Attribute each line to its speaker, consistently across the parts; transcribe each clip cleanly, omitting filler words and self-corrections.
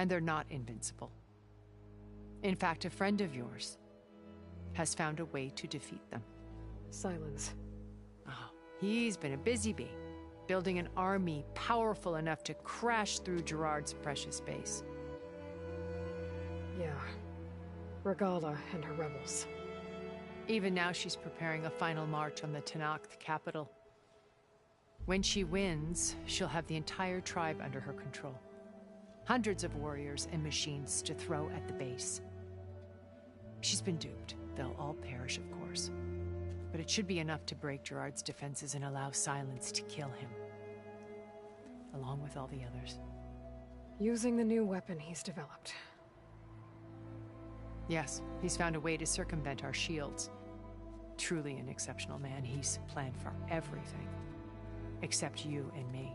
Speaker 1: And they're not invincible. In fact, a friend of yours has found a way to defeat them.
Speaker 2: Silence.
Speaker 1: Oh, he's been a busy bee, building an army powerful enough to crash through Gerard's precious base.
Speaker 2: Yeah. Regala and her rebels.
Speaker 1: Even now she's preparing a final march on the Tenakth capital. When she wins, she'll have the entire tribe under her control. Hundreds of warriors and machines to throw at the base. She's been duped. They'll all perish, of course. But it should be enough to break Gerard's defenses and allow Silence to kill him. Along with all the others.
Speaker 2: Using the new weapon he's developed.
Speaker 1: Yes, he's found a way to circumvent our shields. Truly an exceptional man. He's planned for everything. Except you and me.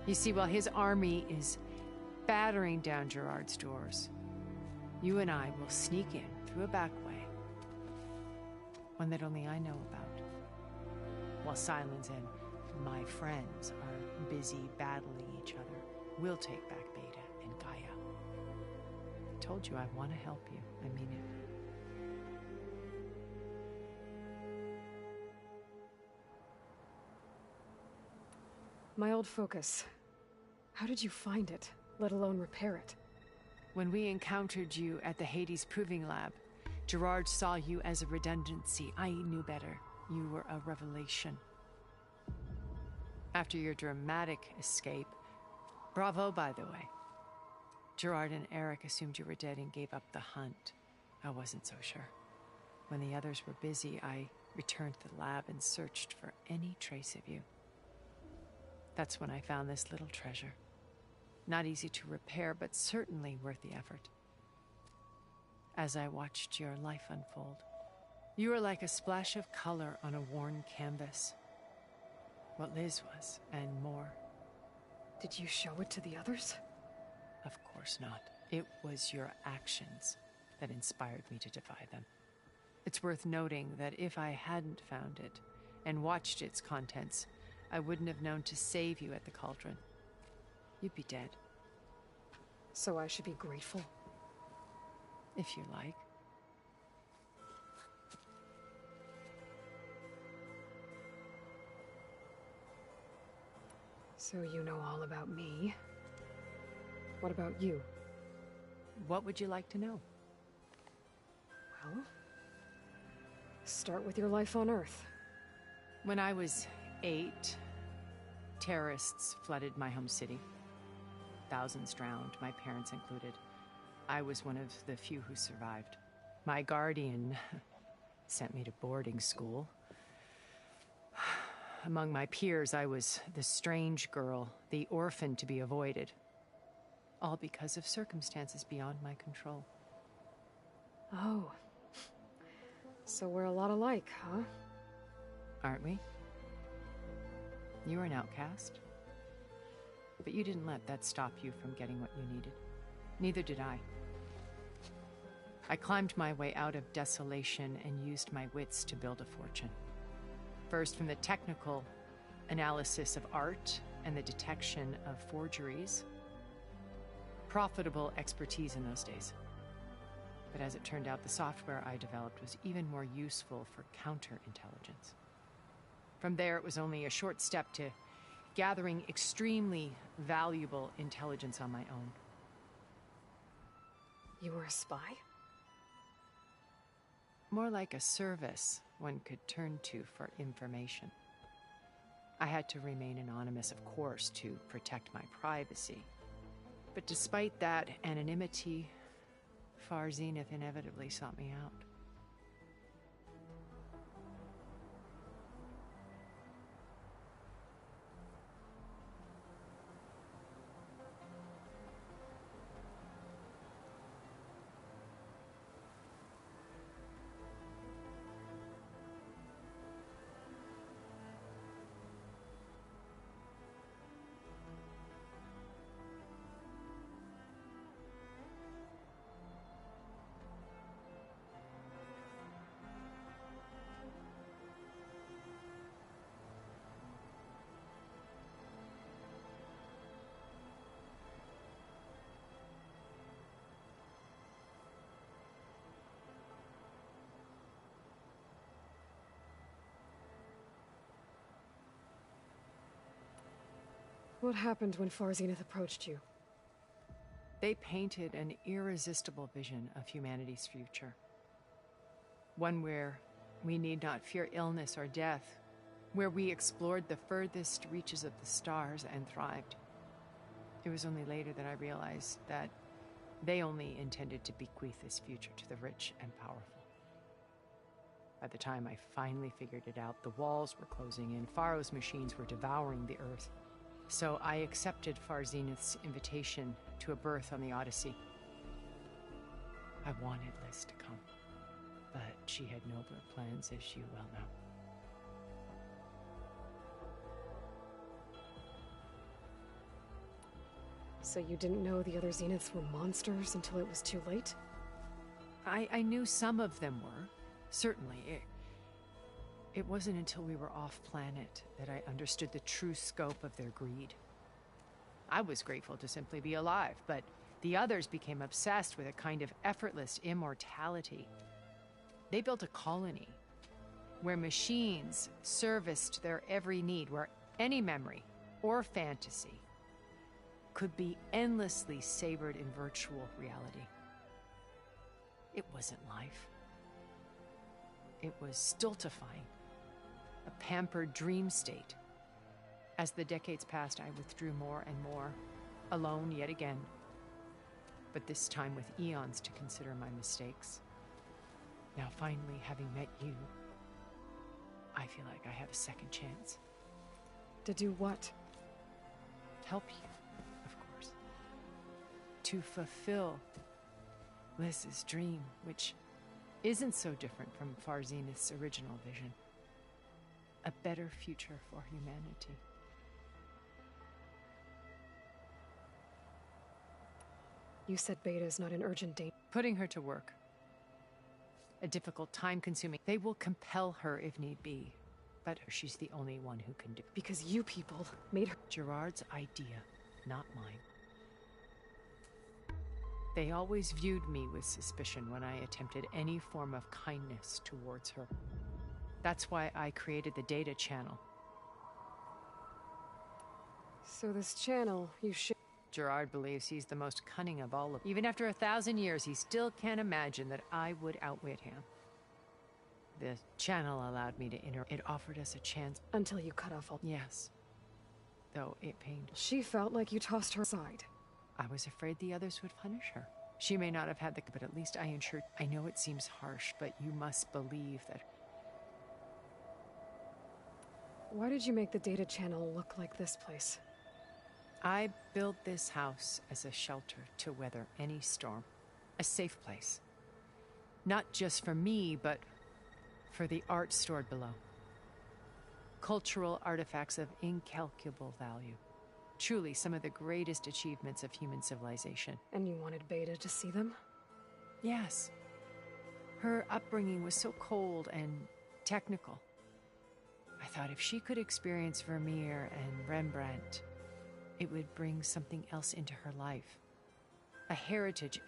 Speaker 1: You see, while his army is battering down Gerard's doors, you and I will sneak in through a back way. One that only I know about. While Silence and my friends are busy battling each other, we'll take back Beta and Gaia. I told you I want to help you. I mean it.
Speaker 2: My old focus. How did you find it, let alone repair it?
Speaker 1: When we encountered you at the Hades Proving Lab, Gerard saw you as a redundancy. I knew better. You were a revelation. After your dramatic escape, bravo, by the way. Gerard and Eric assumed you were dead and gave up the hunt. I wasn't so sure. When the others were busy, I returned to the lab and searched for any trace of you. That's when I found this little treasure. Not easy to repair, but certainly worth the effort. As I watched your life unfold, you were like a splash of color on a worn canvas. What Liz was, and more.
Speaker 2: Did you show it to the others?
Speaker 1: Of course not. It was your actions that inspired me to defy them. It's worth noting that if I hadn't found it and watched its contents, I wouldn't have known to save you at the cauldron. You'd be dead.
Speaker 2: So I should be grateful?
Speaker 1: If you like.
Speaker 2: So you know all about me. What about you?
Speaker 1: What would you like to know?
Speaker 2: Well, start with your life on Earth.
Speaker 1: When I was 8, terrorists flooded my home city. Thousands drowned, my parents included. I was one of the few who survived. My guardian sent me to boarding school. Among my peers, I was the strange girl, the orphan to be avoided. All because of circumstances beyond my control.
Speaker 2: Oh. So we're a lot alike, huh?
Speaker 1: Aren't we? You were an outcast. But you didn't let that stop you from getting what you needed. Neither did I. I climbed my way out of desolation and used my wits to build a fortune. First, from the technical analysis of art and the detection of forgeries. Profitable expertise in those days. But as it turned out, the software I developed was even more useful for counterintelligence. From there, it was only a short step to gathering extremely valuable intelligence on my own.
Speaker 2: You were a spy?
Speaker 1: More like a service one could turn to for information. I had to remain anonymous, of course, to protect my privacy. But despite that anonymity, Far Zenith inevitably sought me out.
Speaker 2: What happened when Far Zenith approached you?
Speaker 1: They painted an irresistible vision of humanity's future. One where we need not fear illness or death, where we explored the furthest reaches of the stars and thrived. It was only later that I realized that they only intended to bequeath this future to the rich and powerful. By the time I finally figured it out, the walls were closing in, Pharaoh's machines were devouring the Earth. So I accepted Far Zenith's invitation to a berth on the Odyssey. I wanted Liz to come, but she had nobler plans, as you well know.
Speaker 2: So you didn't know the other Zeniths were monsters until it was too late?
Speaker 1: I knew some of them were, certainly. It wasn't until we were off-planet that I understood the true scope of their greed. I was grateful to simply be alive, but the others became obsessed with a kind of effortless immortality. They built a colony where machines serviced their every need, where any memory or fantasy could be endlessly savored in virtual reality. It wasn't life. It was stultifying, a pampered dream state. As the decades passed, I withdrew more and more, alone yet again, but this time with eons to consider my mistakes. Now finally, having met you, I feel like I have a second chance.
Speaker 2: To do what?
Speaker 1: Help you, of course. To fulfill Liz's dream, which isn't so different from Far Zenith's original vision. A better future for humanity.
Speaker 2: You said Beta is not in urgent danger.
Speaker 1: Putting her to work. A difficult, time-consuming. They will compel her if need be, but she's the only one who can do it.
Speaker 2: Because you people made her...
Speaker 1: Gerard's idea, not mine. They always viewed me with suspicion when I attempted any form of kindness towards her. That's why I created the data channel.
Speaker 2: So this channel, you should...
Speaker 1: Gerard believes he's the most cunning of all of them. Even after 1,000 years, he still can't imagine that I would outwit him. The channel allowed me to enter. It offered us a chance.
Speaker 2: Until you cut off all...
Speaker 1: Yes. Though it pained.
Speaker 2: She felt like you tossed her aside.
Speaker 1: I was afraid the others would punish her. She may not have had the... But at least I ensured... I know it seems harsh, but you must believe that...
Speaker 2: Why did you make the data channel look like this place?
Speaker 1: I built this house as a shelter to weather any storm. A safe place. Not just for me, but for the art stored below. Cultural artifacts of incalculable value. Truly some of the greatest achievements of human civilization.
Speaker 2: And you wanted Beta to see them?
Speaker 1: Yes. Her upbringing was so cold and technical. I thought if she could experience Vermeer and Rembrandt, it would bring something else into her life. A heritage.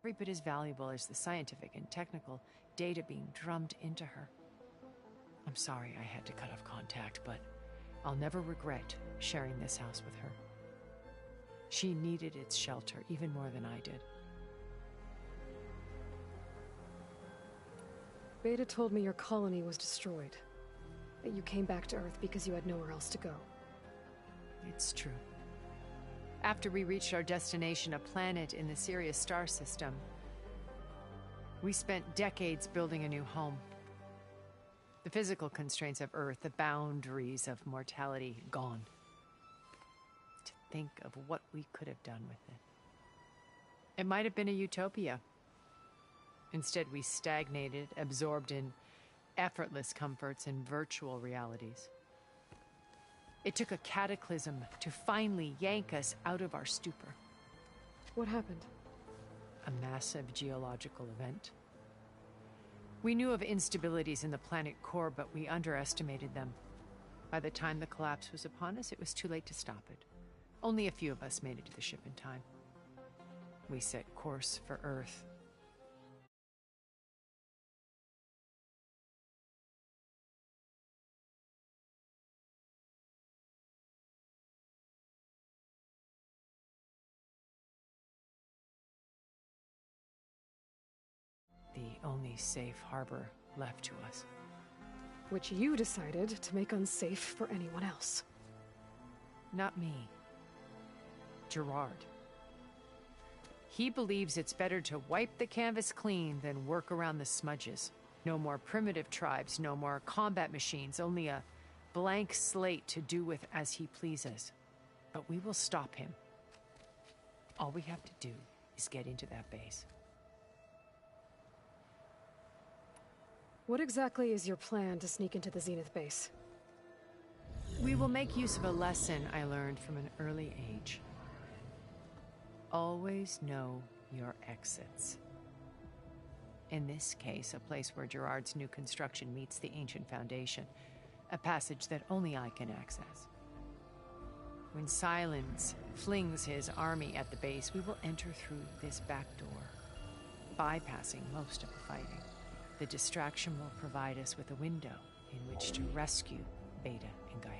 Speaker 1: Every bit as valuable as the scientific and technical data being drummed into her. I'm sorry I had to cut off contact, but I'll never regret sharing this house with her. She needed its shelter even more than I did.
Speaker 2: Beta told me your colony was destroyed. That you came back to Earth because you had nowhere else to go.
Speaker 1: It's true. After we reached our destination, a planet in the Sirius star system, we spent decades building a new home. The physical constraints of Earth, the boundaries of mortality, gone. To think of what we could have done with it. It might have been a utopia. Instead, we stagnated, absorbed in effortless comforts and virtual realities. It took a cataclysm to finally yank us out of our stupor.
Speaker 2: What happened?
Speaker 1: a massive geological event. We knew of instabilities in the planet core, but we underestimated them. By the time the collapse was upon us, it was too late to stop it. Only a few of us made it to the ship in time. We set course for Earth. The only safe harbor left to us.
Speaker 2: Which you decided to make unsafe for anyone else.
Speaker 1: Not me. Gerard. He believes it's better to wipe the canvas clean than work around the smudges. No more primitive tribes, no more combat machines, only a blank slate to do with as he pleases. But we will stop him. All we have to do is get into that base.
Speaker 2: What exactly is your plan to sneak into the Zenith base?
Speaker 1: We will make use of a lesson I learned from an early age. Always know your exits. In this case, a place where Gerard's new construction meets the ancient foundation, a passage that only I can access. When Silence flings his army at the base, we will enter through this back door, bypassing most of the fighting. The distraction will provide us with a window in which to rescue Beta and Gaia.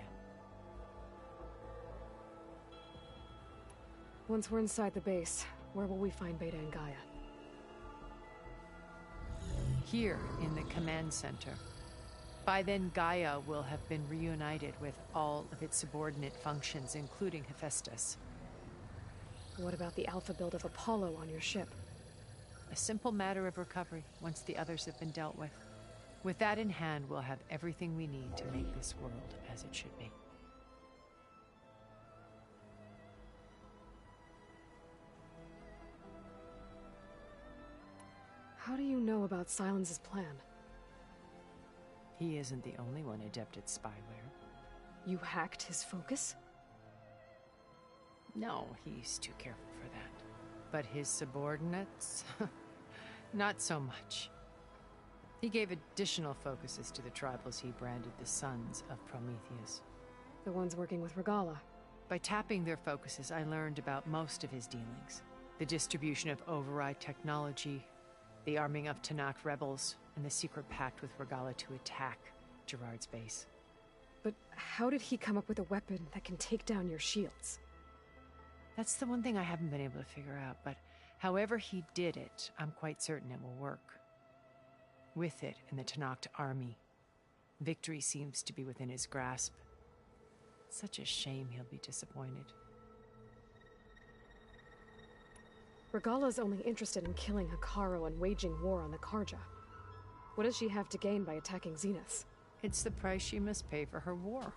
Speaker 2: Once we're inside the base, where will we find Beta and Gaia?
Speaker 1: Here in the command center. By then, Gaia will have been reunited with all of its subordinate functions, including Hephaestus.
Speaker 2: What about the alpha build of Apollo on your ship?
Speaker 1: A simple matter of recovery once the others have been dealt with. With that in hand, we'll have everything we need to make this world as it should be.
Speaker 2: How do you know about Silence's plan?
Speaker 1: He isn't the only one adept at spyware.
Speaker 2: You hacked his focus?
Speaker 1: No, he's too careful for that. But his subordinates? Not so much. He gave additional focuses to the tribals he branded the Sons of Prometheus.
Speaker 2: The ones working with Regala.
Speaker 1: By tapping their focuses, I learned about most of his dealings. The distribution of override technology, the arming of Tanakh rebels, and the secret pact with Regala to attack Gerard's base.
Speaker 2: But how did he come up with a weapon that can take down your shields?
Speaker 1: That's the one thing I haven't been able to figure out, but however he did it, I'm quite certain it will work. With it and the Tanakh army, victory seems to be within his grasp. Such a shame he'll be disappointed.
Speaker 2: Regala's only interested in killing Hekarro and waging war on the Karja. What does she have to gain by attacking Zeniths?
Speaker 1: It's the price she must pay for her war.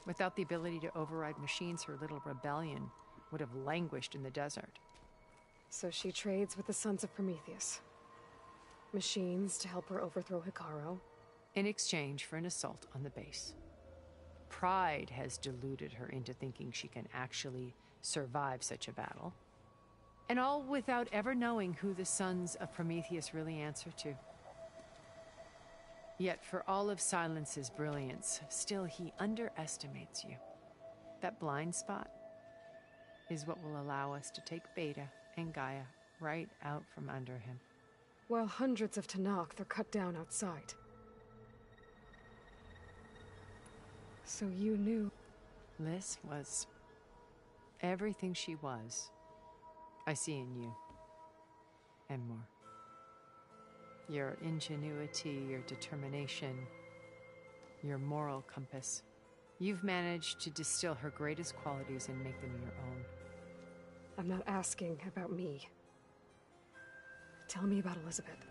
Speaker 1: Without the ability to override machines, her little rebellion would have languished in the desert.
Speaker 2: So she trades with the Sons of Prometheus. Machines to help her overthrow Hekarro.
Speaker 1: In exchange for an assault on the base. Pride has deluded her into thinking she can actually survive such a battle. And all without ever knowing who the Sons of Prometheus really answer to. Yet for all of Silence's brilliance, still he underestimates you. That blind spot is what will allow us to take Beta and Gaia right out from under him.
Speaker 2: While hundreds of Tanakh are cut down outside. So you knew...
Speaker 1: Liz was everything she was. I see in you. And more. Your ingenuity, your determination, your moral compass. You've managed to distill her greatest qualities and make them your own.
Speaker 2: I'm not asking about me. Tell me about Elizabeth.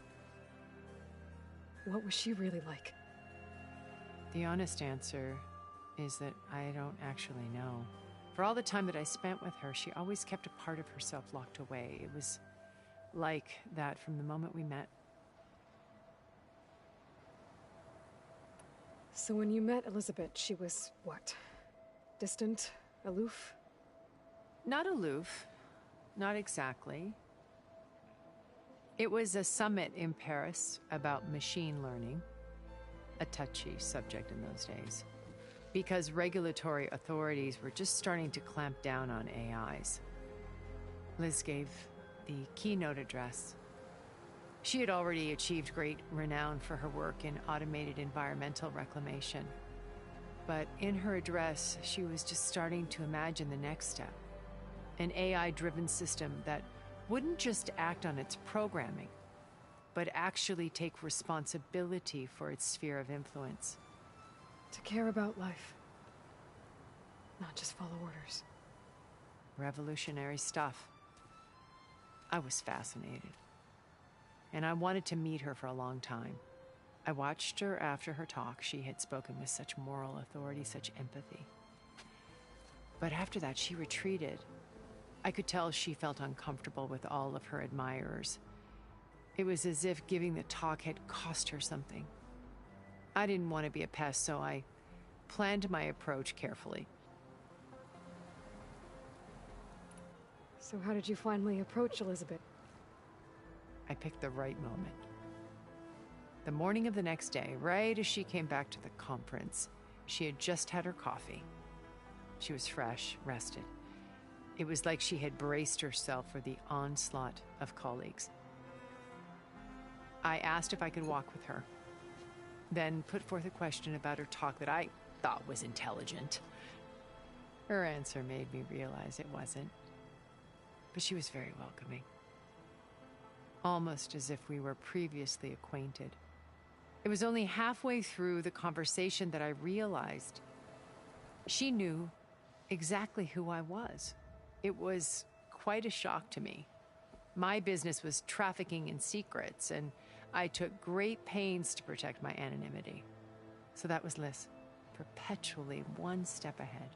Speaker 2: What was she really like?
Speaker 1: The honest answer is that I don't actually know. For all the time that I spent with her, she always kept a part of herself locked away. It was like that from the moment we met.
Speaker 2: So when you met Elizabeth, she was what? Distant? Aloof?
Speaker 1: Not aloof. Not exactly. It was a summit in Paris about machine learning, a touchy subject in those days, because regulatory authorities were just starting to clamp down on AIs. Liz gave the keynote address. She had already achieved great renown for her work in automated environmental reclamation. But in her address, she was just starting to imagine the next step, an AI-driven system that wouldn't just act on its programming, but actually take responsibility for its sphere of influence.
Speaker 2: To care about life, not just follow orders.
Speaker 1: Revolutionary stuff. I was fascinated, and I wanted to meet her for a long time. I watched her after her talk. She had spoken with such moral authority, such empathy. But after that, she retreated. I could tell she felt uncomfortable with all of her admirers. It was as if giving the talk had cost her something. I didn't want to be a pest, so I planned my approach carefully.
Speaker 2: So how did you finally approach Elizabeth?
Speaker 1: I picked the right moment. The morning of the next day, right as she came back to the conference, she had just had her coffee. She was fresh, rested. It was like she had braced herself for the onslaught of colleagues. I asked if I could walk with her, then put forth a question about her talk that I thought was intelligent. Her answer made me realize it wasn't, but she was very welcoming. Almost as if we were previously acquainted. It was only halfway through the conversation that I realized she knew exactly who I was. It was quite a shock to me. My business was trafficking in secrets, and I took great pains to protect my anonymity. So that was Liz, perpetually one step ahead.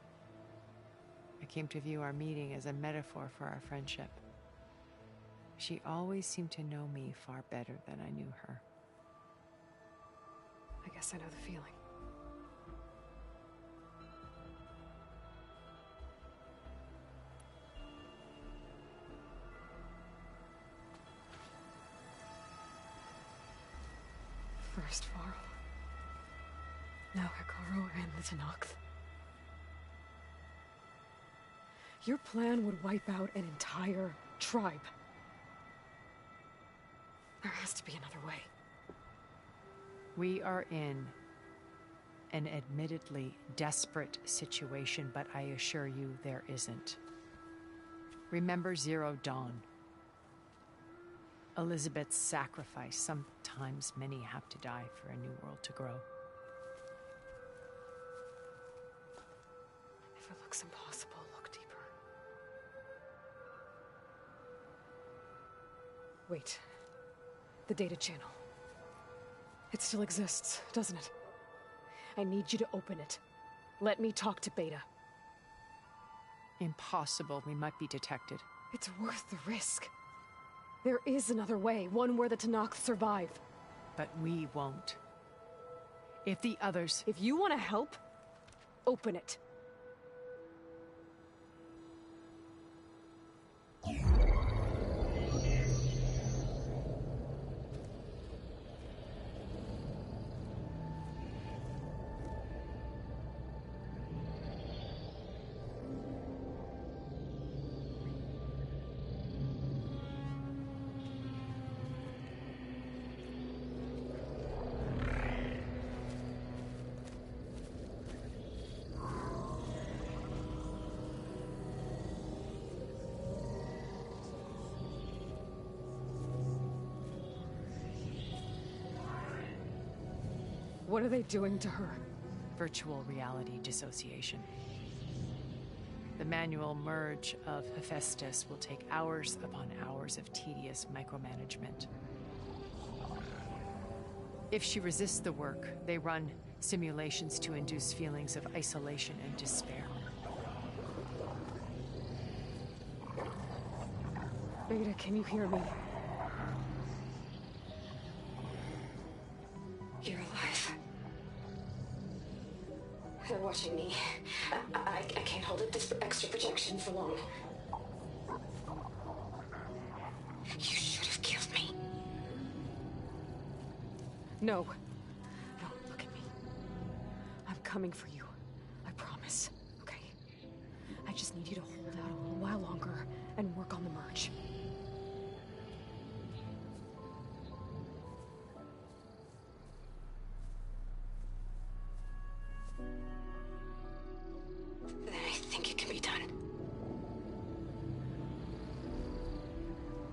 Speaker 1: I came to view our meeting as a metaphor for our friendship. She always seemed to know me far better than I knew her.
Speaker 2: I guess I know the feeling. First Varl, now Hikaru and the Tenakth. Your plan would wipe out an entire tribe. There has to be another way.
Speaker 1: We are in an admittedly desperate situation, but I assure you there isn't. Remember Zero Dawn. Elizabeth's sacrifice. Sometimes many have to die for a new world to grow.
Speaker 2: If it looks impossible, look deeper. Wait. The data channel. It still exists, doesn't it? I need you to open it. Let me talk to Beta.
Speaker 1: Impossible. We might be detected.
Speaker 2: It's worth the risk. There is another way, one where the Tenakth survive.
Speaker 1: But we won't. If the others...
Speaker 2: If you want to help, open it. What are they doing to her?
Speaker 1: Virtual reality dissociation. The manual merge of Hephaestus will take hours upon hours of tedious micromanagement. If she resists the work, they run simulations to induce feelings of isolation and despair.
Speaker 2: Beta, can you hear me?
Speaker 3: You're alive. They're watching me. I can't hold up this extra projection for long. You should have killed me.
Speaker 2: No. No, look at me. I'm coming for you. I promise. Okay? I just need you to hold out a little while longer and work on the merge.
Speaker 3: Then I think it can be done.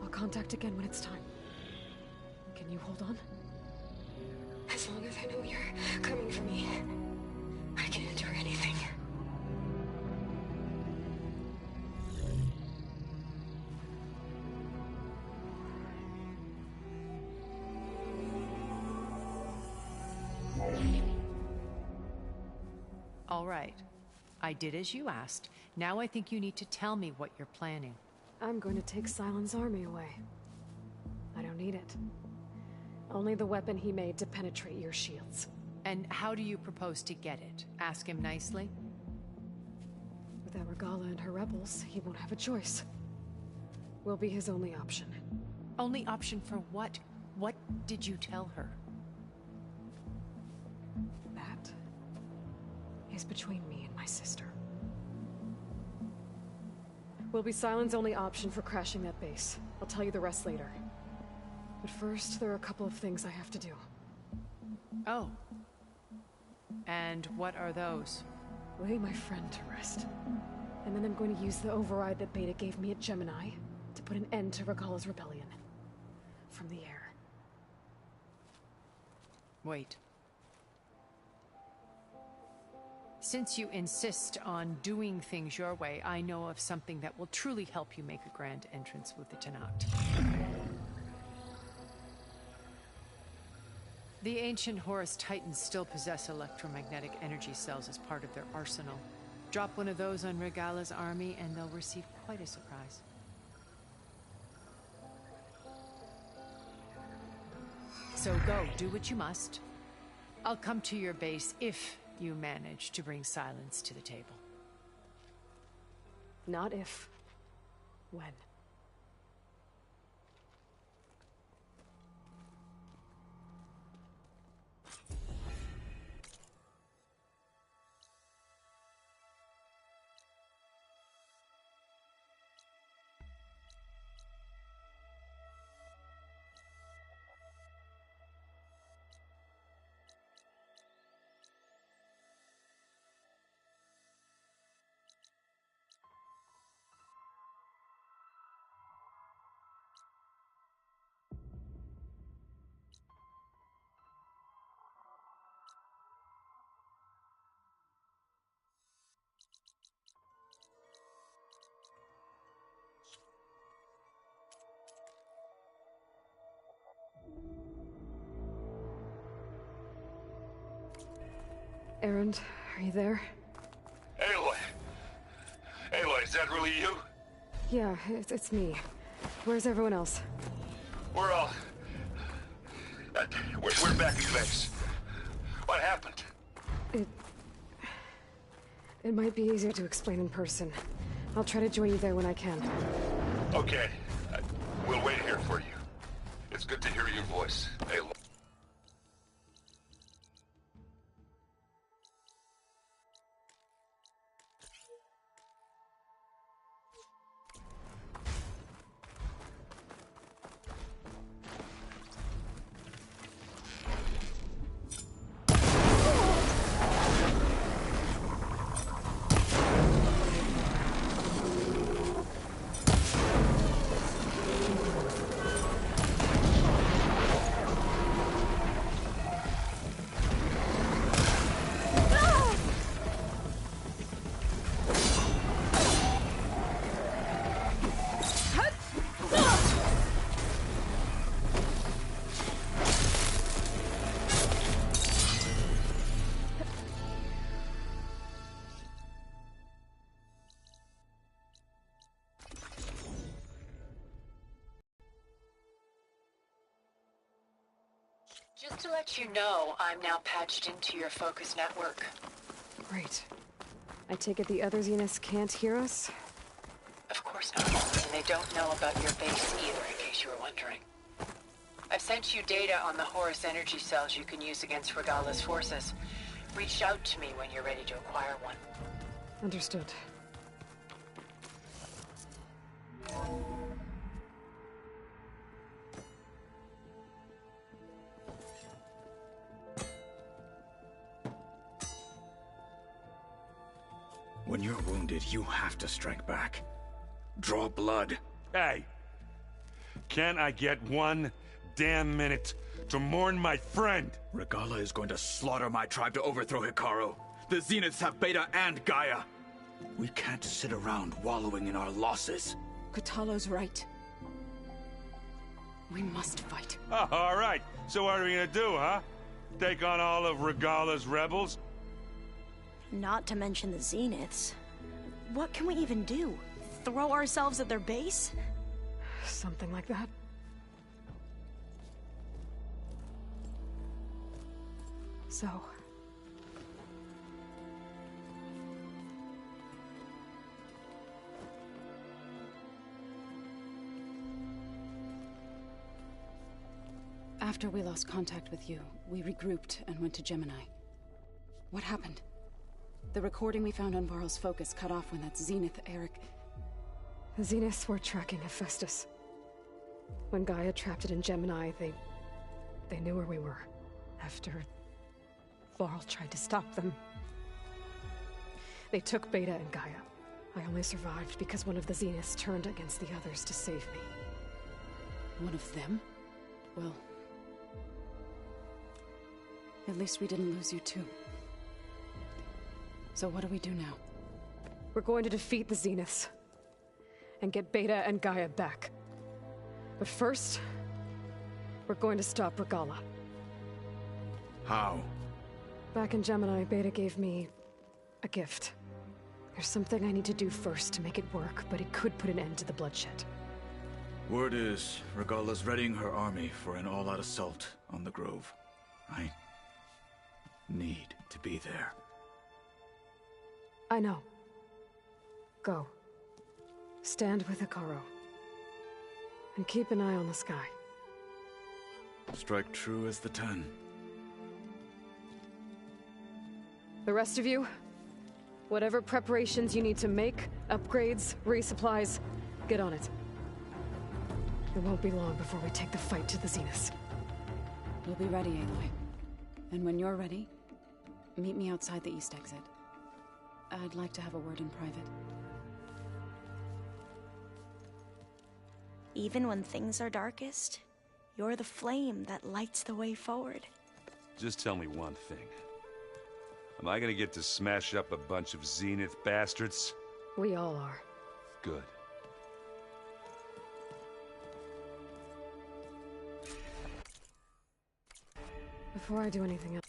Speaker 2: I'll contact again when it's time. Can you hold on?
Speaker 3: As long as I know you're coming for me, I can endure anything.
Speaker 1: All right. I did as you asked. Now I think you need to tell me what you're planning.
Speaker 2: I'm going to take Silent's army away. I don't need it. Only the weapon he made to penetrate your shields.
Speaker 1: And how do you propose to get it? Ask him nicely?
Speaker 2: Without Regala and her rebels, he won't have a choice. We'll be his only option.
Speaker 1: Only option for what? What did you tell her?
Speaker 2: That is between me and my sister. Will be Silent's only option for crashing that base. I'll tell you the rest later. But first, there are a couple of things I have to do.
Speaker 1: Oh. And what are those?
Speaker 2: Lay my friend to rest. And then I'm going to use the override that Beta gave me at Gemini to put an end to Regala's rebellion. From the air.
Speaker 1: Wait. Since you insist on doing things your way, I know of something that will truly help you make a grand entrance with the Tenat. The ancient Horus Titans still possess electromagnetic energy cells as part of their arsenal. Drop one of those on Regala's army and they'll receive quite a surprise. So go, do what you must. I'll come to your base if you manage to bring Silence to the table.
Speaker 2: Not if. When. Erend, are you there?
Speaker 4: Aloy! Aloy, is that really you?
Speaker 2: Yeah, it's me. Where's everyone else?
Speaker 4: We're all... we're back at base. What happened?
Speaker 2: It might be easier to explain in person. I'll try to join you there when I can.
Speaker 4: Okay. We'll wait here for you. It's good to hear your voice, Aloy.
Speaker 1: Just to let you know, I'm now patched into your focus network.
Speaker 2: Great. I take it the other Xenos can't hear us?
Speaker 1: Of course not. And they don't know about your base either, in case you were wondering. I've sent sent you data on the Horus energy cells you can use against Regala's forces. Reach out to me when you're ready to acquire one.
Speaker 2: Understood.
Speaker 5: When you're wounded, you have to strike back. Draw blood.
Speaker 4: Hey! Can't I get one damn minute to mourn my friend?
Speaker 5: Regala is going to slaughter my tribe to overthrow Hikaru. The Zeniths have Beta and Gaia. We can't sit around wallowing in our losses.
Speaker 2: Kotallo's right. We must fight.
Speaker 4: Oh, all right. So what are we gonna do, huh? Take on all of Regala's rebels?
Speaker 6: Not to mention the Zeniths. What can we even do? Throw ourselves at their base?
Speaker 2: Something like that. So...
Speaker 7: After we lost contact with you, we regrouped and went to Gemini. What happened? The recording we found on Varl's focus cut off when that Zenith Eric...
Speaker 2: The Zeniths were tracking Hephaestus. When Gaia trapped it in Gemini, they knew where we were. After Varl tried to stop them. They took Beta and Gaia. I only survived because one of the Zeniths turned against the others to save me.
Speaker 7: One of them? Well... at least we didn't lose you too. So what do we do now?
Speaker 2: We're going to defeat the Zeniths. And get Beta and Gaia back. But first... we're going to stop Regala.
Speaker 5: How?
Speaker 2: Back in Gemini, Beta gave me... a gift. There's something I need to do first to make it work, but it could put an end to the bloodshed.
Speaker 5: Word is, Regala's readying her army for an all-out assault on the Grove. I need to be there.
Speaker 2: I know. Go. Stand with Hikaru. And keep an eye on the sky.
Speaker 5: Strike true as the 10.
Speaker 2: The rest of you, whatever preparations you need to make, upgrades, resupplies, get on it. It won't be long before we take the fight to the Zeniths.
Speaker 7: We'll be ready, Aloy. And when you're ready, meet me outside the east exit. I'd like to have a word in private.
Speaker 6: Even when things are darkest, you're the flame that lights the way forward.
Speaker 4: Just tell me one thing. Am I gonna get to smash up a bunch of Zenith bastards?
Speaker 2: We all are.
Speaker 4: Good.
Speaker 2: Before I do anything else...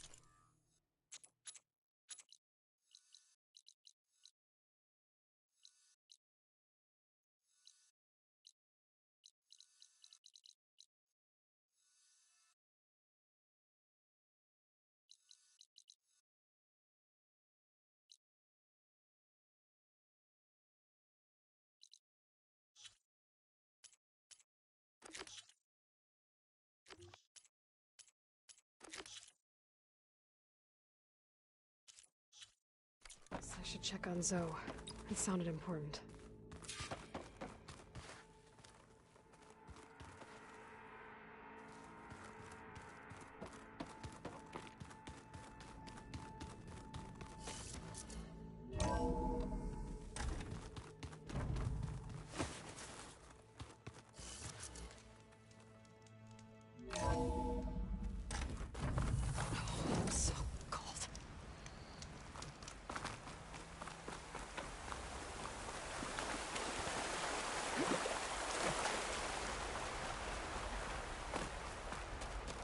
Speaker 2: I should check on Zoe. It sounded important. I'm so cold.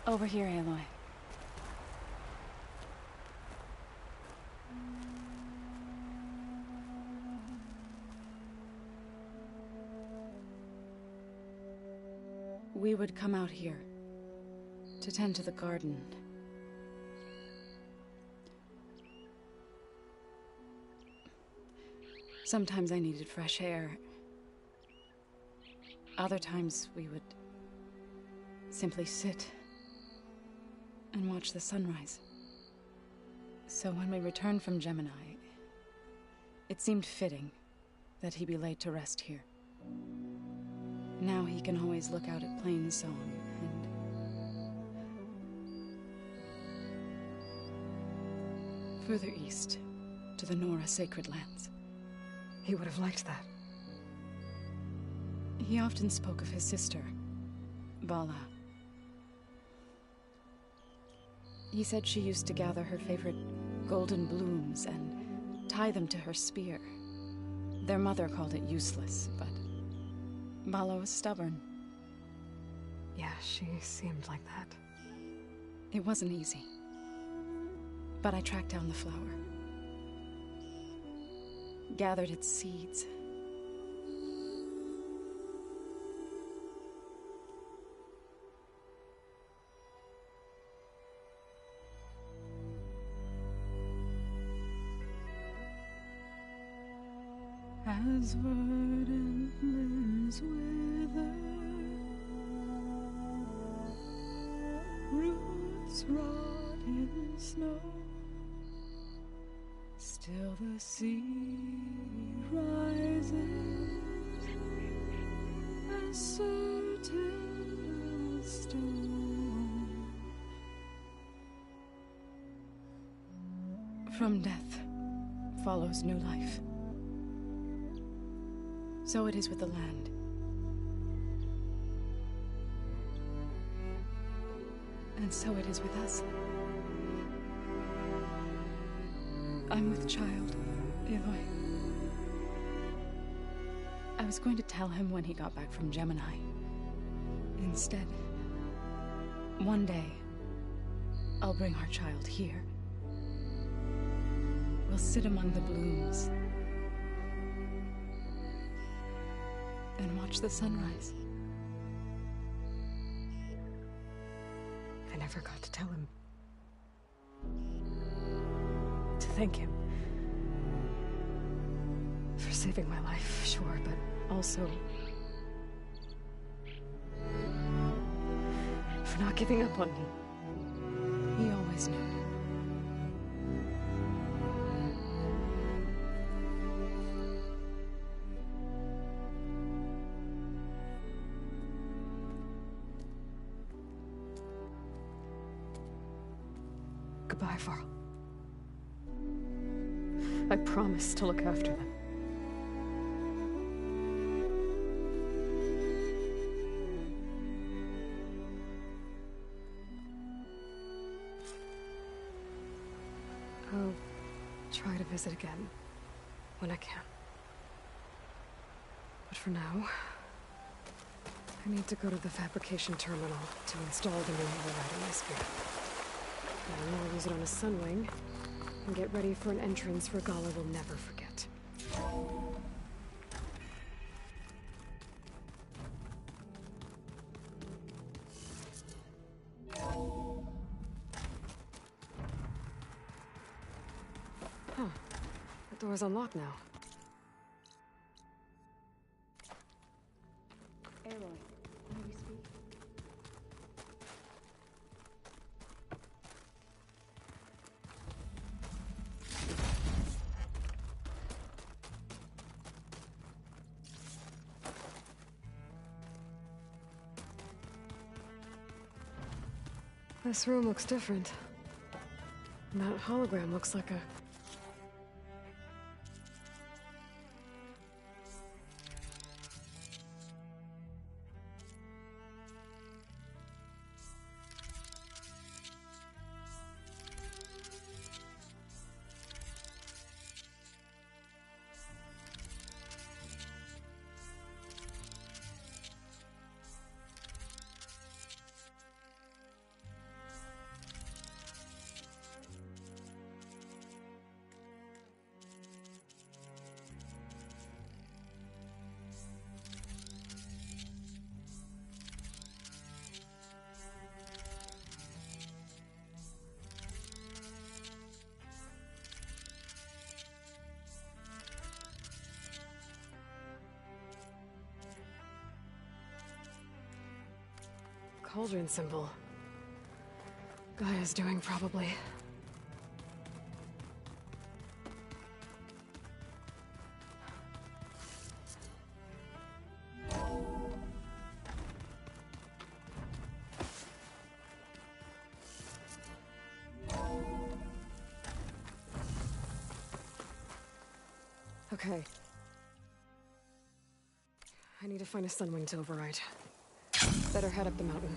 Speaker 7: Over here, Aloy. We would come out here to tend to the garden. Sometimes I needed fresh air. Other times we would simply sit and watch the sunrise. So when we returned from Gemini, it seemed fitting that he be laid to rest here. Now he can always look out at Plain Song and... further east, to the Nora Sacred Lands.
Speaker 2: He would have liked that.
Speaker 7: He often spoke of his sister, Vala. He said she used to gather her favorite golden blooms and tie them to her spear. Their mother called it useless, but Vala was stubborn.
Speaker 2: Yeah, she seemed like that.
Speaker 7: It wasn't easy. But I tracked down the flower. Gathered its seeds. As verdant limbs wither, roots rot in snow, still the sea rises, as certain as stone. From death follows new life. So it is with the land. And so it is with us. I'm with child, Eloy. I was going to tell him when he got back from Gemini. Instead, one day, I'll bring our child here. We'll sit among the blooms and watch the sunrise.
Speaker 2: I never got to tell him. To thank him. For saving my life, sure, but also... for not giving up on me.
Speaker 7: He always knew.
Speaker 2: Goodbye, Varl. I promise to look after them. I'll try to visit again when I can. But for now, I need to go to the fabrication terminal to install the new override in my spear. And I'll use it on a sunwing, and get ready for an entrance Regala will never forget. Huh. The door's unlocked now.
Speaker 7: Aloy, may we speak?
Speaker 2: This room looks different. And that hologram looks like a... cauldron symbol. Gaia's doing, probably. Okay. I need to find a sunwing to override. Better head up the mountain.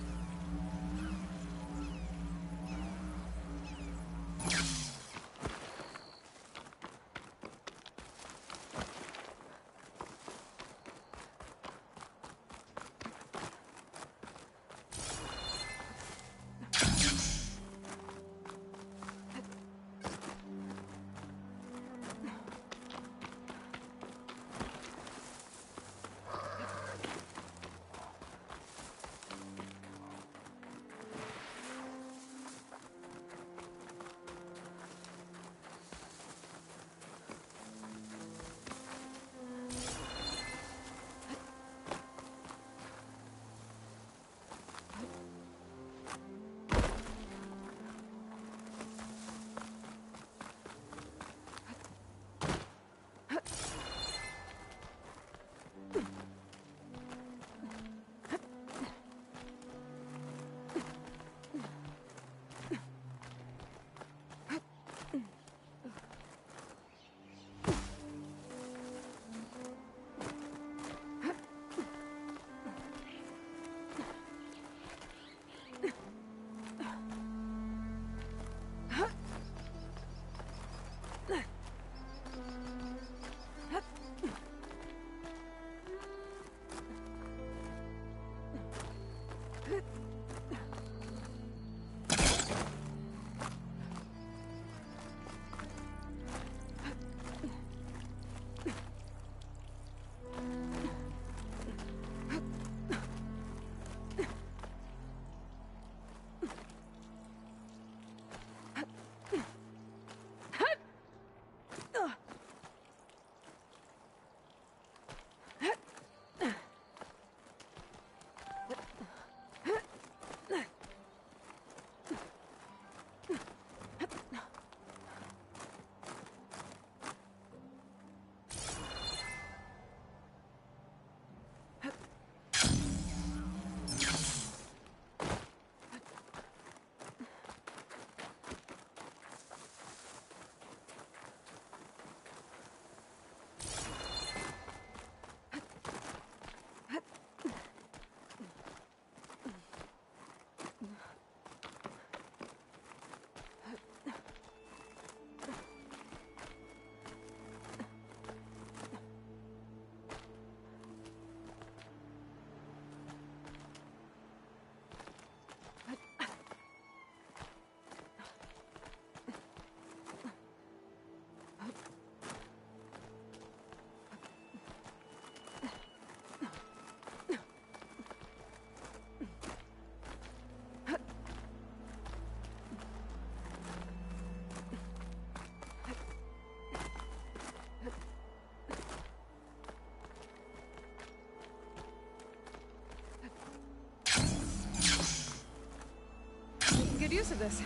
Speaker 2: Good use of this.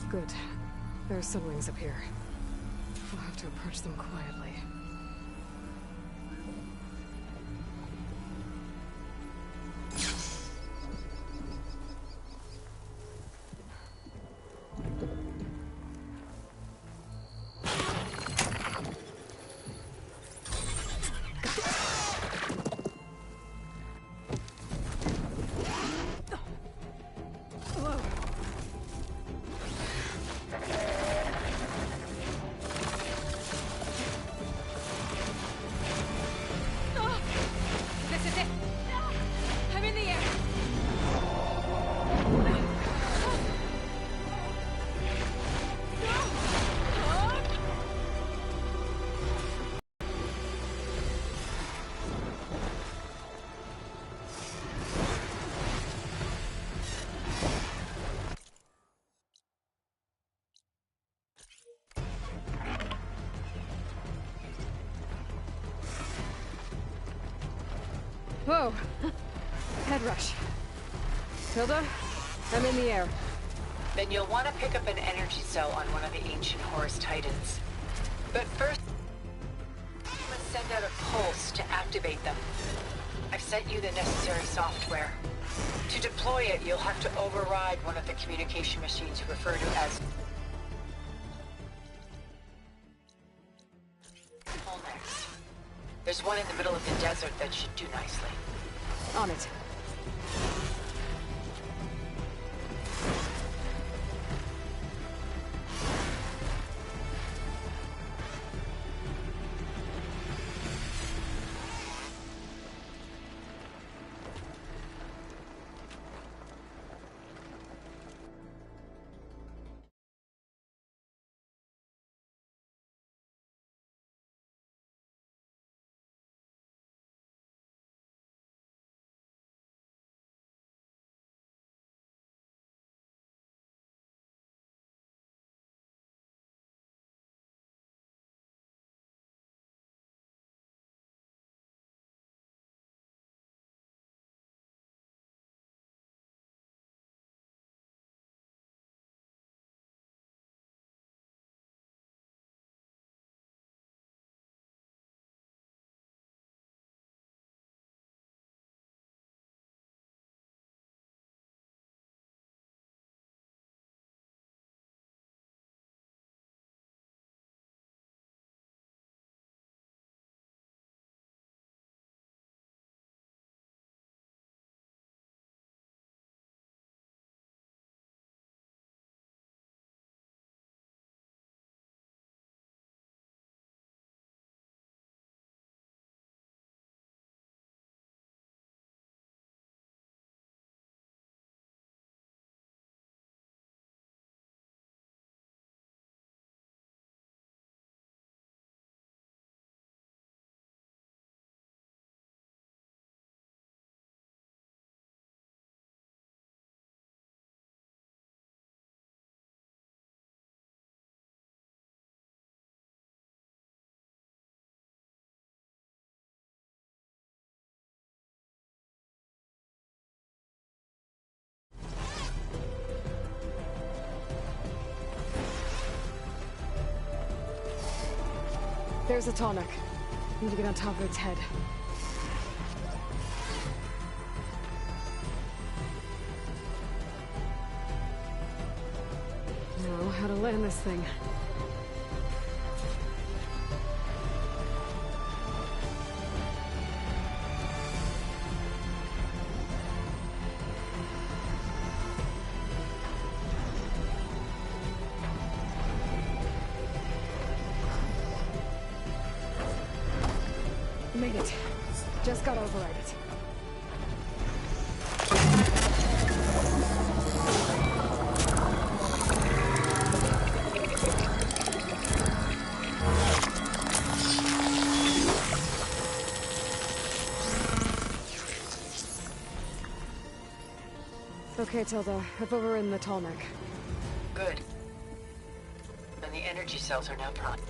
Speaker 2: Good. There's sunwings up here. We'll have to approach them quietly. Whoa! Head rush. Tilda, I'm in the air.
Speaker 1: Then you'll want to pick up an energy cell on one of the ancient Horus Titans. But first, you must send out a pulse to activate them. I've sent you the necessary software. To deploy it, you'll have to override one of the communication machines referred to as Next. There's one in the middle of the desert that should do nicely.
Speaker 2: On it. There's a tonic. Need to get on top of its head. Now, how to land this thing. Made it. Just gotta override it. Okay, Tilda. I've overridden the tall neck.
Speaker 1: Good. And the energy cells are now primed.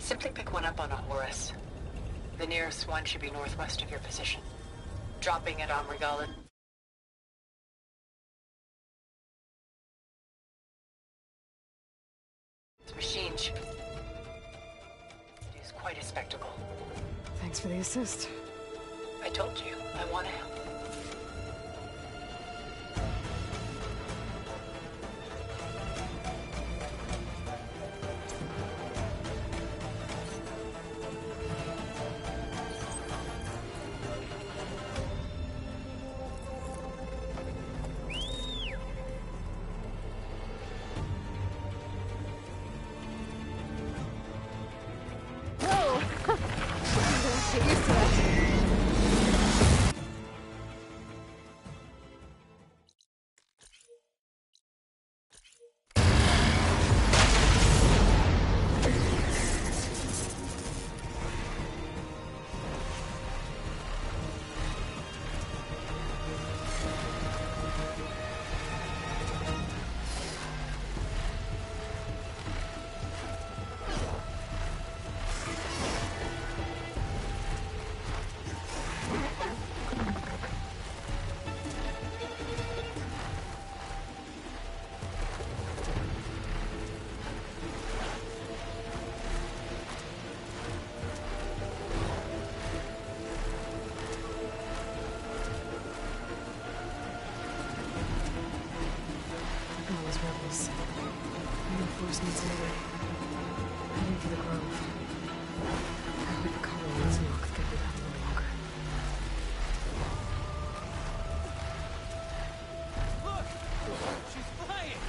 Speaker 1: Simply pick one up on a Horus. The nearest one should be northwest of your position. Dropping it on Regala. This machine should produce quite a spectacle.
Speaker 2: Thanks for the assist.
Speaker 1: I told you, I want to help.
Speaker 2: Get used to that. Rebels. Reinforcements in the way. Heading for the grove. I hope the color ones knock the good out a little longer.
Speaker 8: Look! She's flying!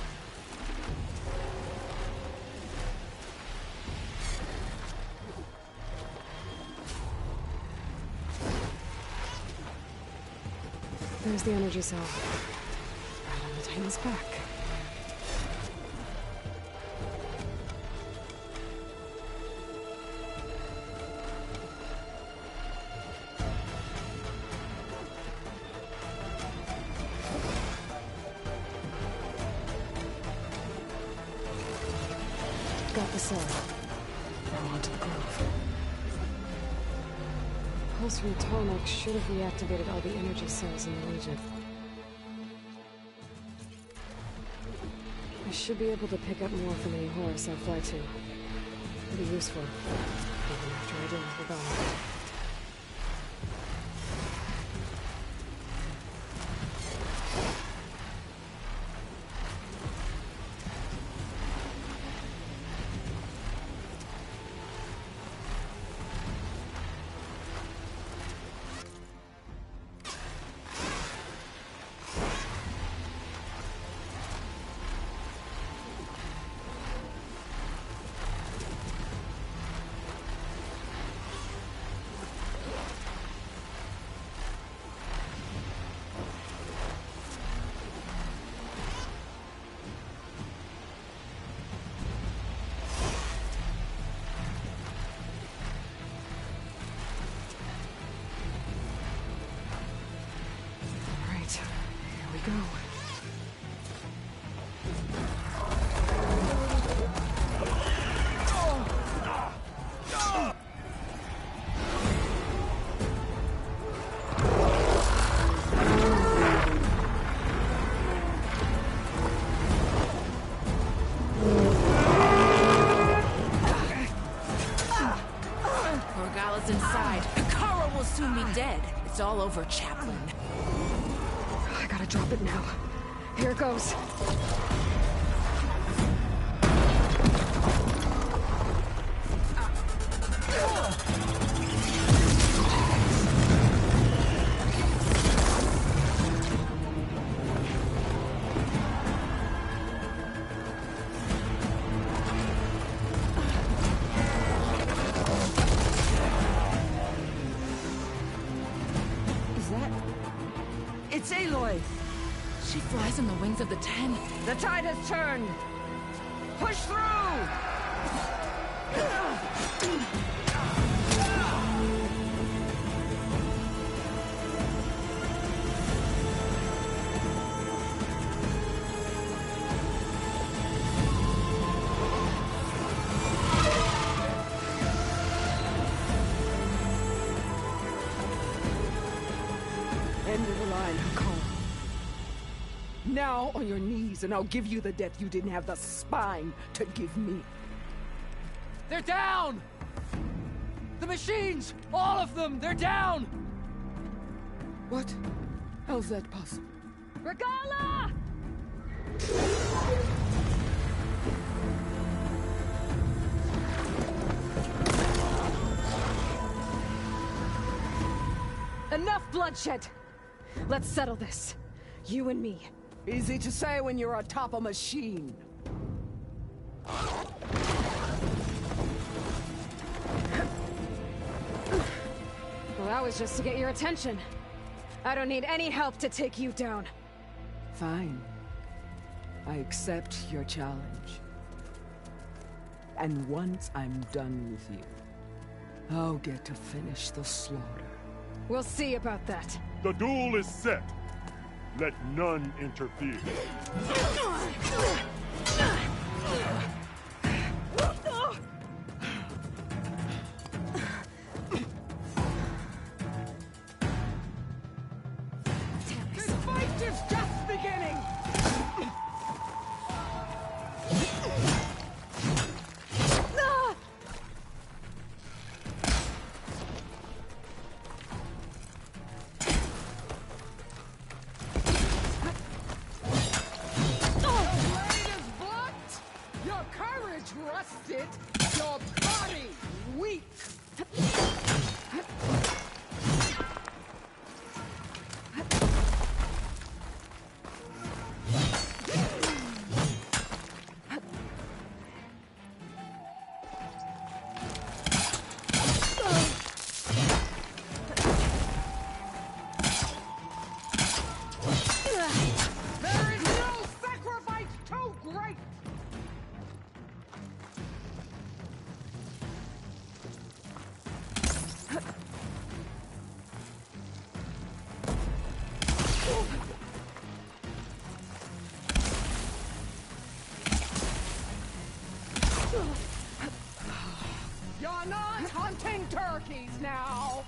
Speaker 2: There's the energy cell. Right on the Titan's back. Got the cell. Now onto the grove. Pulse from Tomek should have reactivated all the energy cells in the region. I should be able to pick up more from any Horus I fly to. Pretty useful, even after I deal with Rebellion. Here we go.
Speaker 7: Morgala's inside. Kara will soon be dead. It's all over, Chaplain.
Speaker 2: I gotta drop it now. Here it goes.
Speaker 9: Is that... It's Aloy!
Speaker 7: She flies on the wings of the Ten.
Speaker 9: The tide has turned! Push through! end of the line, Hakon. Now on your knees, and I'll give you the death you didn't have the spine to give me.
Speaker 8: They're down! The machines! All of them! They're down!
Speaker 9: What? How's that possible?
Speaker 2: Regala! Enough bloodshed! Let's settle this. You and me.
Speaker 9: Easy to say when you're atop a machine.
Speaker 2: Well, that was just to get your attention. I don't need any help to take you down.
Speaker 9: Fine. I accept your challenge. And once I'm done with you, I'll get to finish the slaughter.
Speaker 2: We'll see about that.
Speaker 10: The duel is set. Let none interfere.
Speaker 9: This fight is just beginning! Rusted, your body weak. There is no sacrifice too great. You're not hunting turkeys now!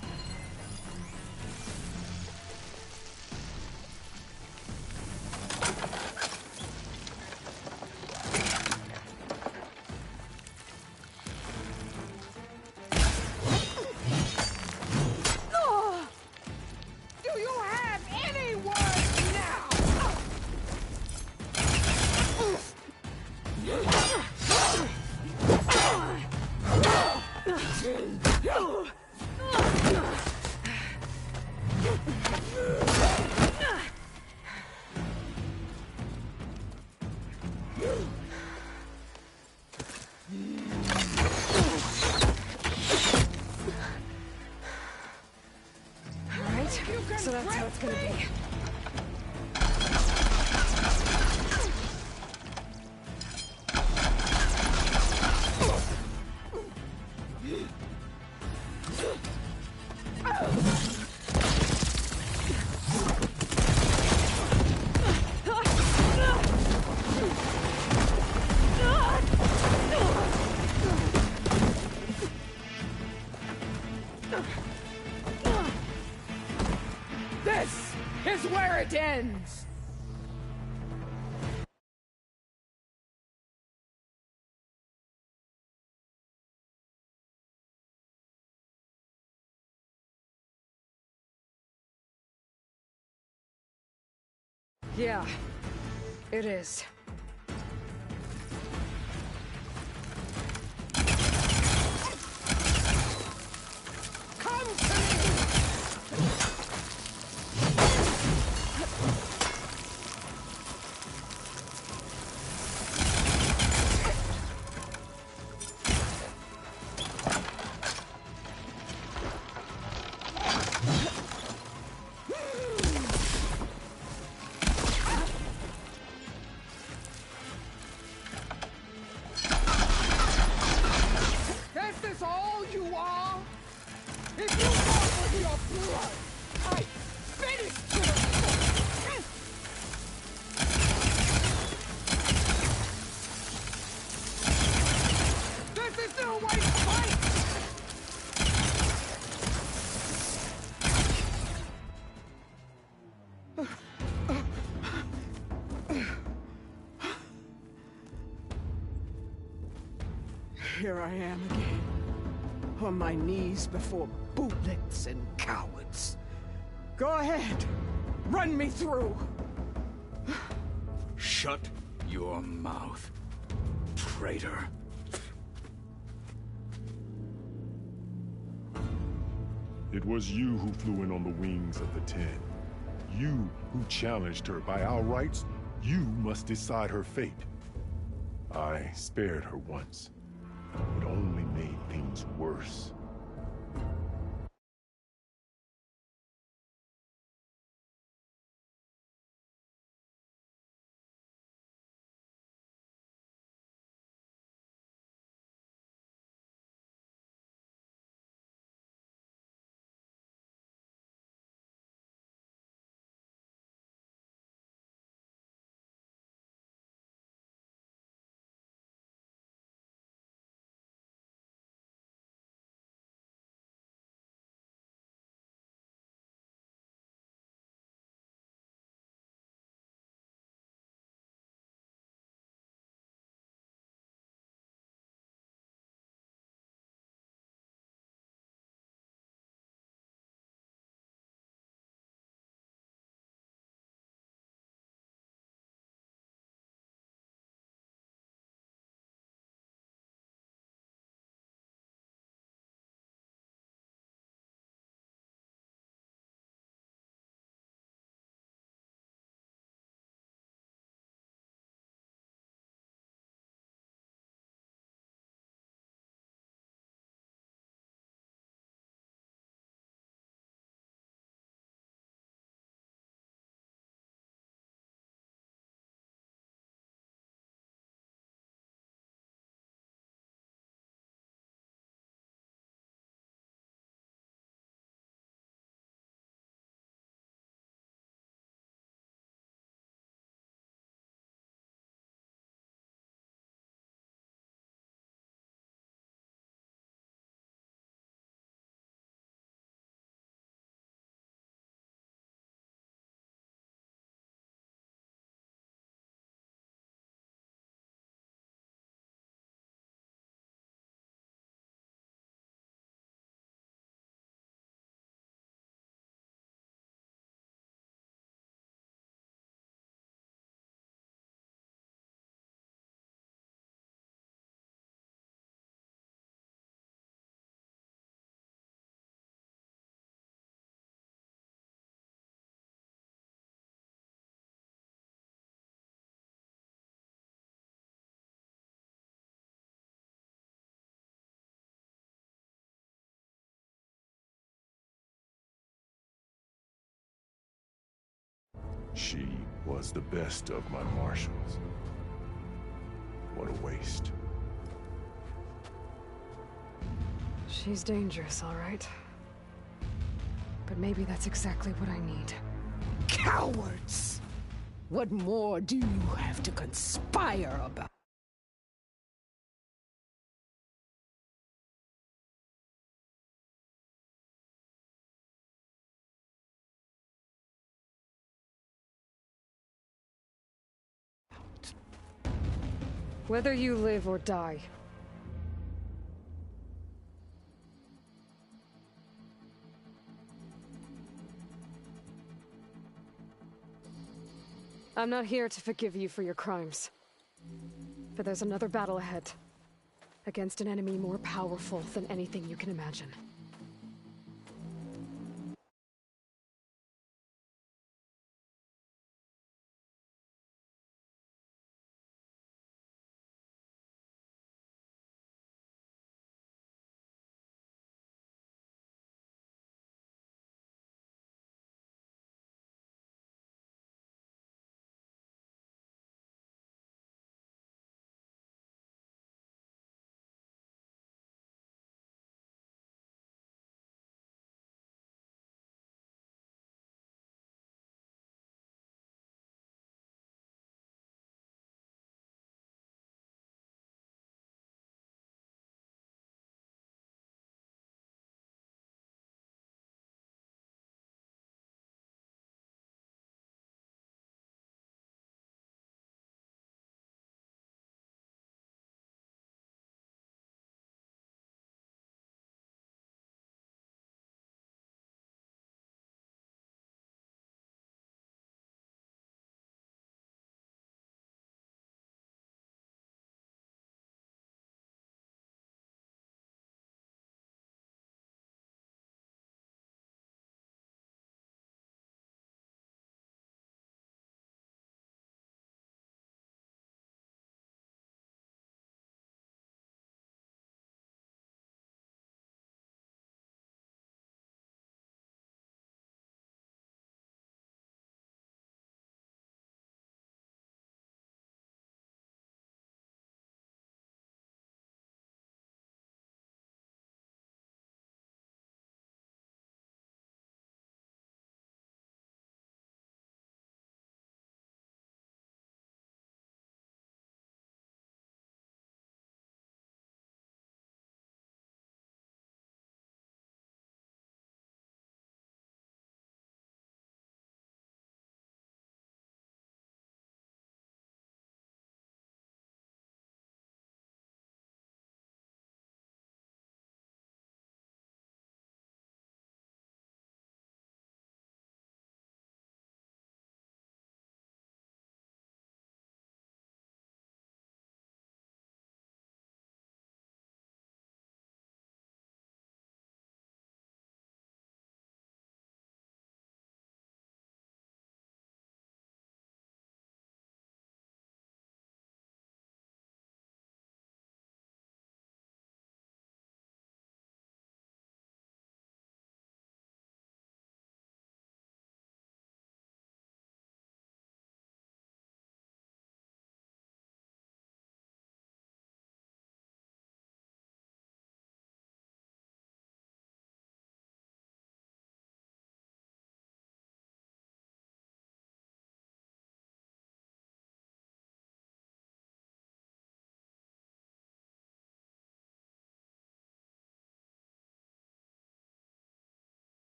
Speaker 9: Do you have any words now? So that's how it's gonna be. This is where it ends! Yeah, it is. Come to me! here I am again. On my knees before bootlets and cowards. Go ahead. Run me through.
Speaker 5: Shut your mouth, traitor.
Speaker 10: It was you who flew in on the wings of the 10. You who challenged her. By our rights, you must decide her fate. I spared her once, but only made things worse. She was the best of my marshals. What a waste.
Speaker 2: She's dangerous, all right. But maybe that's exactly what I need.
Speaker 9: Cowards! What more do you have to conspire about?
Speaker 2: Whether you live or die. I'm not here to forgive you for your crimes. But there's another battle ahead. Against an enemy more powerful than anything you can imagine.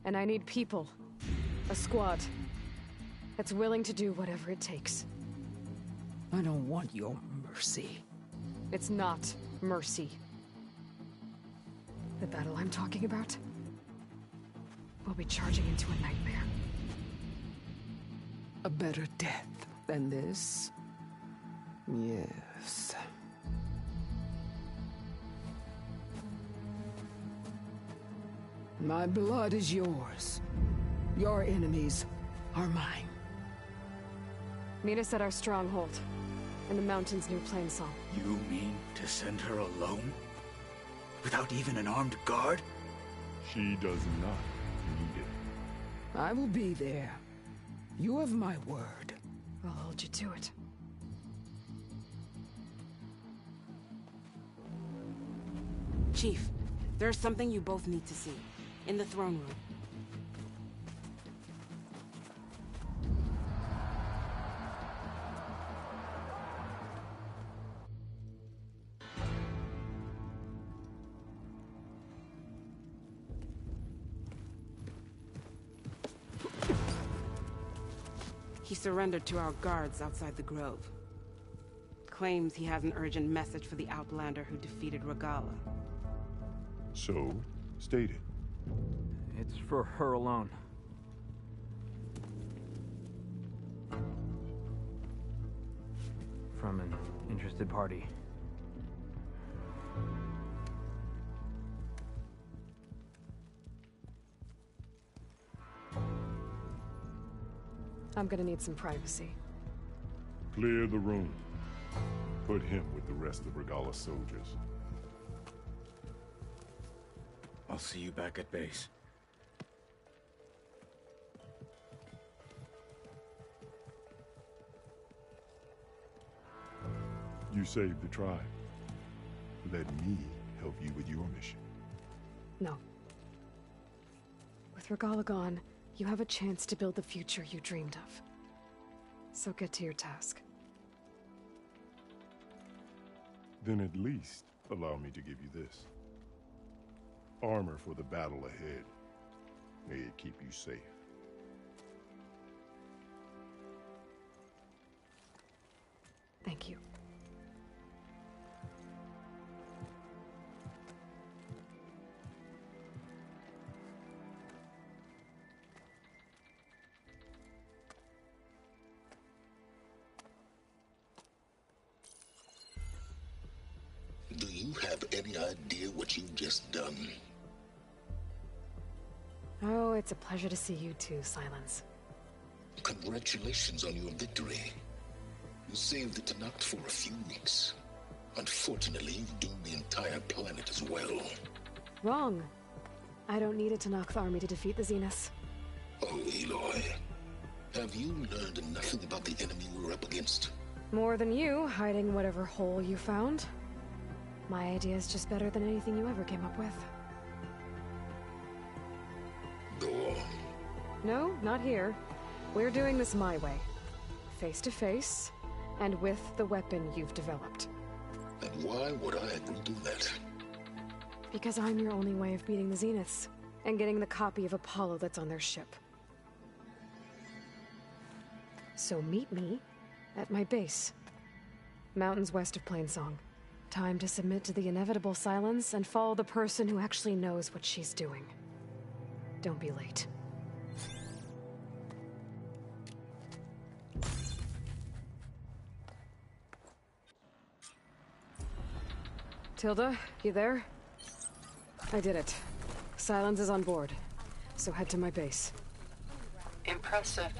Speaker 2: And I need people. A squad. That's willing to do whatever it takes.
Speaker 9: I don't want your mercy.
Speaker 2: It's not mercy. The battle I'm talking about will be charging into a nightmare.
Speaker 9: A better death than this? Yes. My blood is yours. Your enemies are mine.
Speaker 2: Meet us at our stronghold, in the mountains near Plainsong.
Speaker 5: You mean to send her alone? Without even an armed guard?
Speaker 10: She does not need it.
Speaker 9: I will be there. You have my word.
Speaker 2: I'll hold you to it.
Speaker 11: Chief, there's something you both need to see. In the throne room. He surrendered to our guards outside the grove. Claims he has an urgent message for the Outlander who defeated Regala.
Speaker 10: So, state it.
Speaker 8: It's for her alone. From an interested party.
Speaker 2: I'm gonna need some privacy.
Speaker 10: Clear the room. Put him with the rest of Regala's soldiers.
Speaker 5: I'll see you back at base.
Speaker 10: You saved the tribe. Let me help you with your mission.
Speaker 2: No. With Regala gone, you have a chance to build the future you dreamed of. So get to your task.
Speaker 10: Then at least allow me to give you this. Armor for the battle ahead. May it keep you safe.
Speaker 2: Thank you.
Speaker 12: Do you have any idea what you've just done?
Speaker 2: Oh, it's a pleasure to see you too, Silence.
Speaker 12: Congratulations on your victory. You saved the Tanakh for a few weeks. Unfortunately, you've doomed the entire planet as well.
Speaker 2: Wrong. I don't need a Tanakh army to defeat the Zeniths.
Speaker 12: Oh, Aloy. Have you learned nothing about the enemy we're up against?
Speaker 2: More than you, hiding whatever hole you found. My idea is just better than anything you ever came up with.
Speaker 12: Go on.
Speaker 2: No, not here. We're doing this my way. Face to face, and with the weapon you've developed.
Speaker 12: And why would I agree to that?
Speaker 2: Because I'm your only way of beating the Zeniths, and getting the copy of Apollo that's on their ship. So meet me at my base. Mountains west of Plainsong. Time to submit to the inevitable silence and follow the person who actually knows what she's doing. Don't be late. Tilda, you there? I did it. Silence is on board, so head to my base.
Speaker 1: Impressive.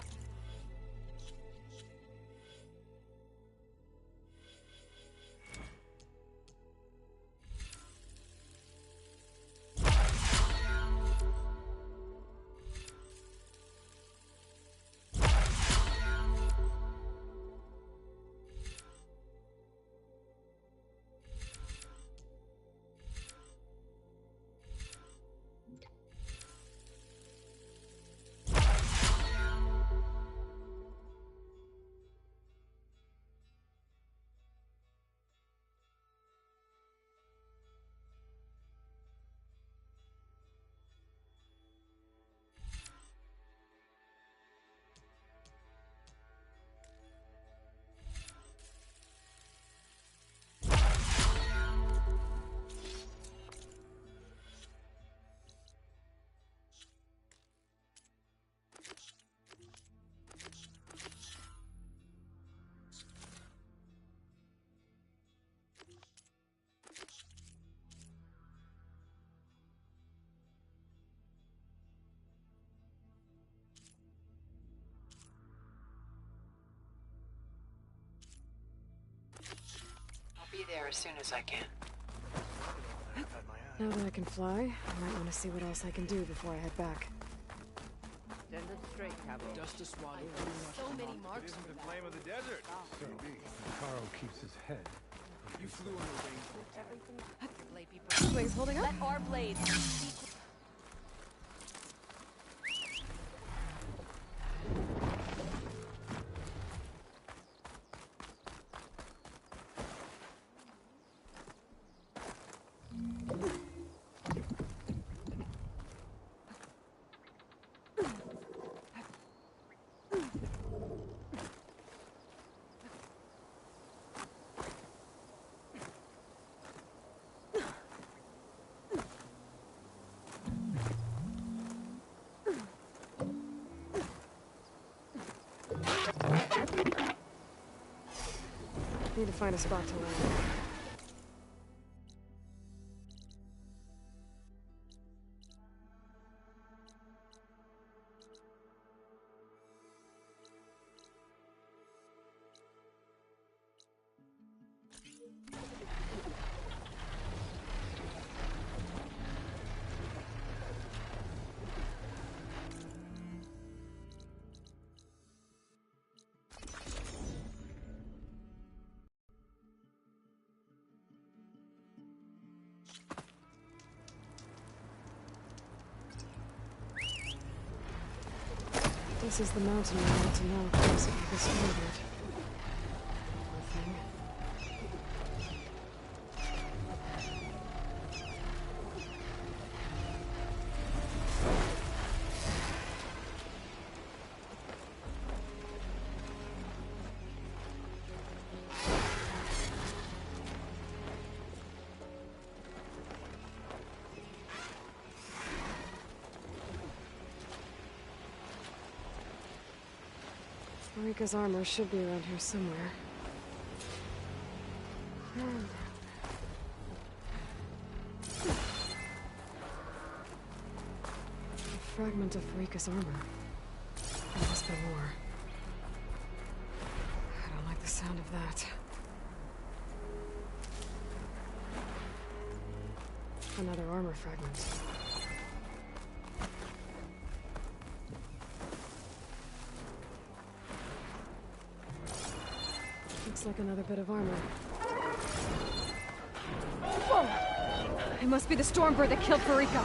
Speaker 1: as soon as I can.
Speaker 2: Now that I can fly, I might want to see what else I can do before I head back.
Speaker 13: Send it straight, Cabo.
Speaker 8: Dust to swallow.
Speaker 13: So many marks.
Speaker 14: The flame of the desert.
Speaker 15: So, Caro keeps his head.
Speaker 8: You flew on the wings.
Speaker 2: Your blades holding up?
Speaker 13: Let our blades.
Speaker 2: Need to find a spot to land. This is the mountain we want to know closer to this orbit. Poor thing. Rika's armor should be around here somewhere. A fragment of Rika's armor. There must be more. I don't like the sound of that. Another armor fragment. Looks like another bit of armor. Whoa! It must be the Stormbird that killed Farika.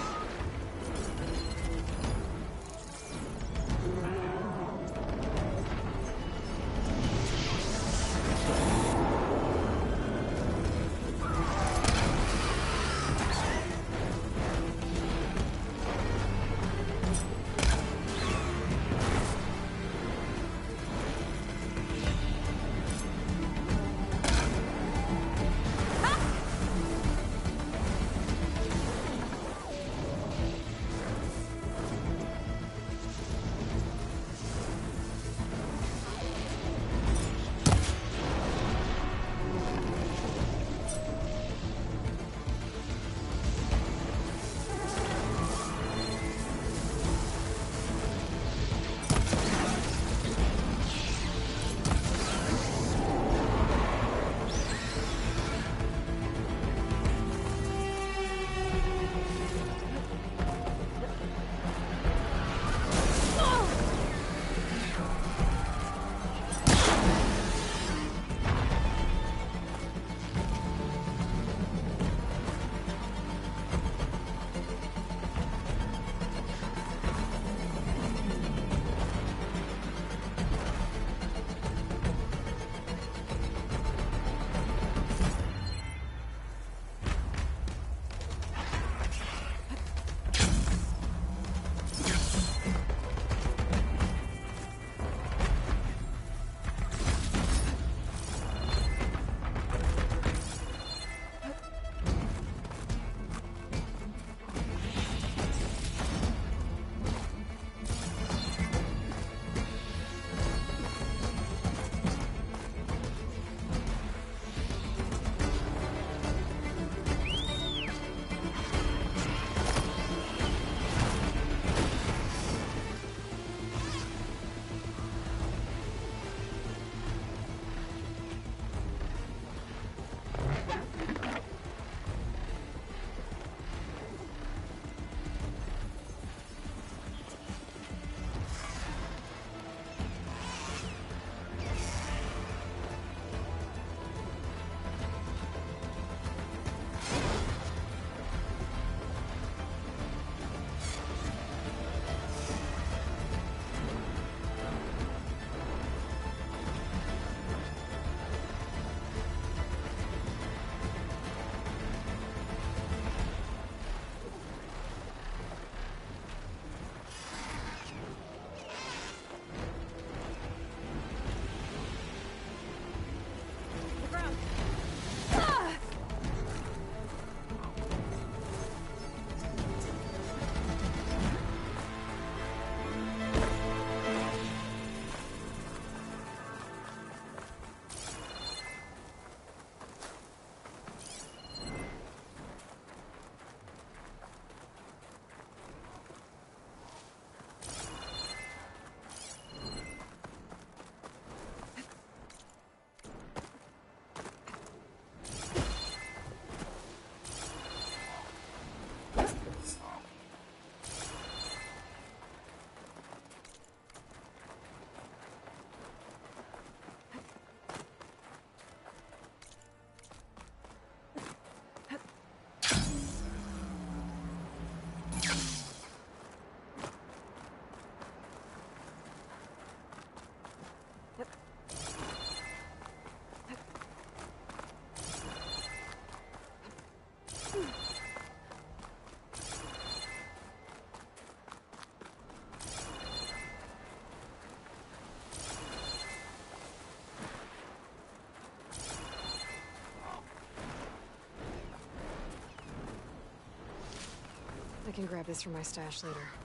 Speaker 2: can grab this from my stash later.